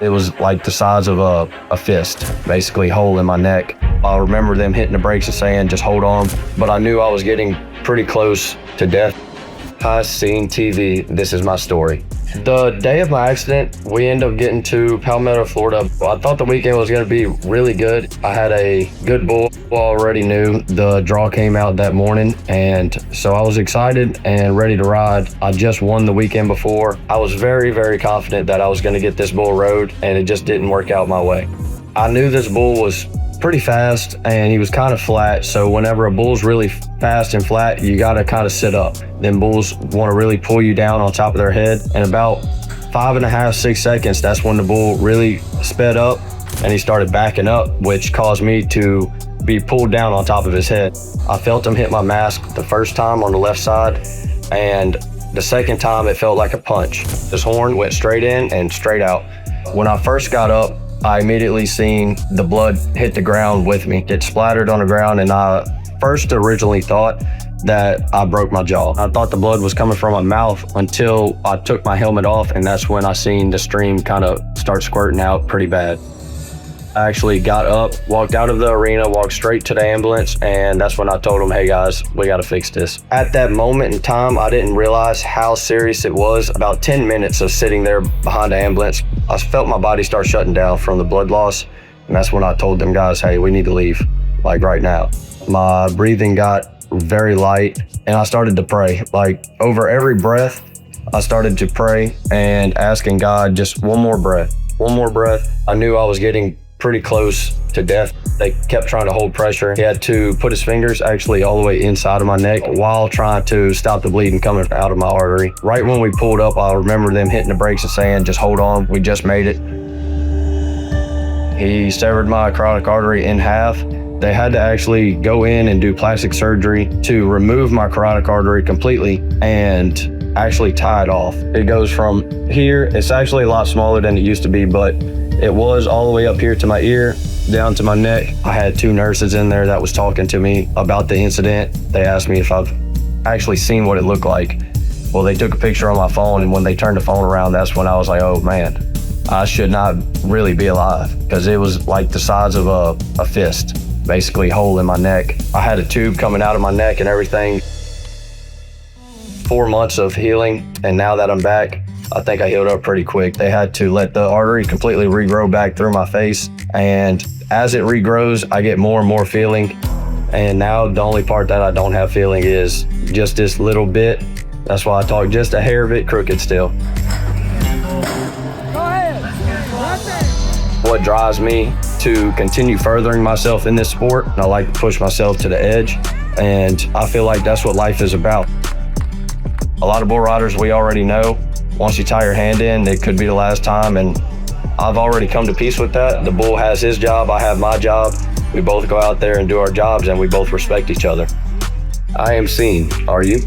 It was like the size of a fist, basically hole in my neck. I remember them hitting the brakes and saying, just hold on. But I knew I was getting pretty close to death. High Scene TV, this is my story. The day of my accident, we ended up getting to Palmetto, Florida. I thought the weekend was gonna be really good. I had a good bull. I already knew the draw came out that morning, and so I was excited and ready to ride. I just won the weekend before. I was very, very confident that I was gonna get this bull rode, and it just didn't work out my way. I knew this bull was pretty fast and he was kind of flat, so whenever a bull's really fast and flat, you gotta kind of sit up. Then bulls want to really pull you down on top of their head, and about 5.5, 6 seconds, that's when the bull really sped up and he started backing up, which caused me to be pulled down on top of his head. I felt him hit my mask the first time on the left side, and the second time it felt like a punch. This horn went straight in and straight out. When I first got up, I immediately seen the blood hit the ground with me. It splattered on the ground, and I first originally thought that I broke my jaw. I thought the blood was coming from my mouth until I took my helmet off, and that's when I seen the stream kind of start squirting out pretty bad. I actually got up, walked out of the arena, walked straight to the ambulance, and that's when I told them, hey guys, we gotta fix this. At that moment in time, I didn't realize how serious it was. About 10 minutes of sitting there behind the ambulance, I felt my body start shutting down from the blood loss, and that's when I told them guys, hey, we need to leave, like right now. My breathing got very light, and I started to pray. Like over every breath, I started to pray and asking God just one more breath, one more breath. I knew I was getting pretty close to death. They kept trying to hold pressure. He had to put his fingers actually all the way inside of my neck while trying to stop the bleeding coming out of my artery. Right when we pulled up, I remember them hitting the brakes and saying, just hold on, we just made it. He severed my carotid artery in half. They had to actually go in and do plastic surgery to remove my carotid artery completely and actually tie it off. It goes from here, it's actually a lot smaller than it used to be, but it was all the way up here to my ear, down to my neck. I had 2 nurses in there that was talking to me about the incident. They asked me if I've actually seen what it looked like. Well, they took a picture on my phone, and when they turned the phone around, that's when I was like, oh man, I should not really be alive, because it was like the size of a fist, basically hole in my neck. I had a tube coming out of my neck and everything. 4 months of healing, and now that I'm back, I think I healed up pretty quick. They had to let the artery completely regrow back through my face, and as it regrows, I get more and more feeling. And now the only part that I don't have feeling is just this little bit. That's why I talk just a hair bit crooked still. What drives me to continue furthering myself in this sport, I like to push myself to the edge, and I feel like that's what life is about. A lot of bull riders, we already know, once you tie your hand in, it could be the last time, and I've already come to peace with that. The bull has his job, I have my job. We both go out there and do our jobs, and we both respect each other. I am seen, are you?